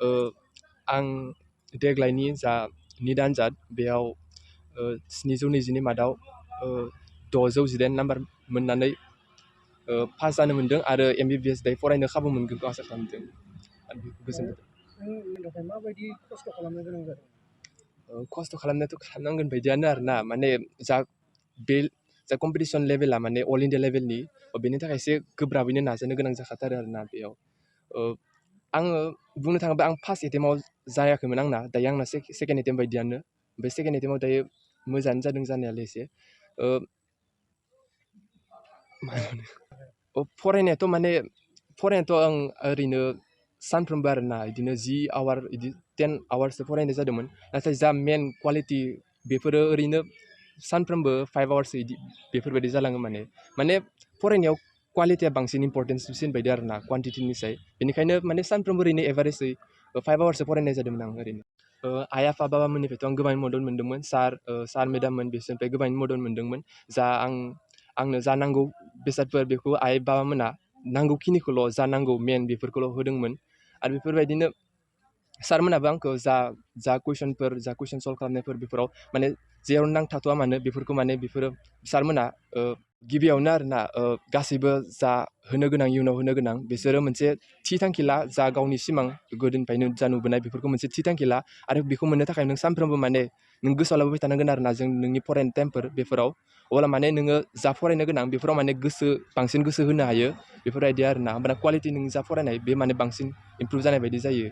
आं देग्लायनि जा निट आनजाद बेयाव 720नि मादाव 618 नाम्बार मोननानै पास जानो मोन्दों आरो MBBS दायो फरायनो खाबु मोनगोनखौ आसा खालामदों आरो गोजोनदों। माबायदि खस्थ' खालामनो गोनां जादों? खस्थ' खालामनायाथ' खालामनांगोन बायदियानो आरोना माने जा कम्पिटिसन लेभेला माने अल इन्डिया लेभेलनि बेनि थाखाय एसे गोब्राबैनो नाजानो गोनां जाखाथारो आरोना बेयाव आङो बुंनो थाङोब्ला आं फार्स्ट एटेम्पआव जायाखैमोन आंना दायो आंना सेकेन्ड एटेम्प बायदियानो ओमफ्राय सेकेन्ड एटेम्पआव दायो मोजाङानो जादों जानायालाय एसे फरायनायाथ' आं ओरैनो सानफ्रोमबो आरोना बिदिनो 10 आवार बिदि 10 आवार्ससो फरायनाय जादोंमोन नाथाय जा मेन क्वालिटि बेफोरो ओरैनो सानफ्रोमबो 5 आवार्ससो बिदि बेफोरबायदि जालाङो माने फरायनायाव क्वालिटिया बांसिन इम्परटेन्ससिन बायदि आरोना क्वान्टिटिनिसाय बेनिखायनो माने सानफ्रोमबो ओरैनो एभारेजै 5 आवार्ससो फरायनाय जादोंमोन आं ओरैनो आइ आफा बाबामोननिफ्रायथ' आं गोबां मदद मोन्दोंमोन सार मेडाममोन बिसोरनिफ्राय गोबां मदद मोन्दोंमोन आंनो जा नांगौ बेसादफोर बेखौ आइ बाबामोना नांगौखिनिखौल' जा नांगौ मेन बेफोरखौल' होदोंमोन आरो बेफोरबायदिनो सारमोनाबो आंखौ जा कुइसन सल्भ खालामनायफोर बेफोराव माने जेराव नांथाथ'आ मानो बेफोरखौ माने बेफोरो सारमोना गिबियावनो आरोना गासैबो जा होनो गोनां इयुनाव होनो गोनां बिसोरो मोनसे थि थांखि ला जा गावनि सिमां गोदोनिफ्रायनो जा नुबोनाय बेफोरखौ मोनसे थि थांखि ला आरो बेखौ मोननो थाखाय नों सानफ्रोमबो माने नों गोसोआव लाबोबाय थानांगोन आरोना जों नोंनि फरायनाय टाइमफोर बेफोराव अब्ला माने नोङो जा फरायनो गोनां बेफोराव माने बांसिन गोसो होनो हायो बेफोरबायदि आरोना होमबाना क्वालिटि नों जा फरायनाय बे माने बांसिन इमप्रुभ जानाय बायदि जायो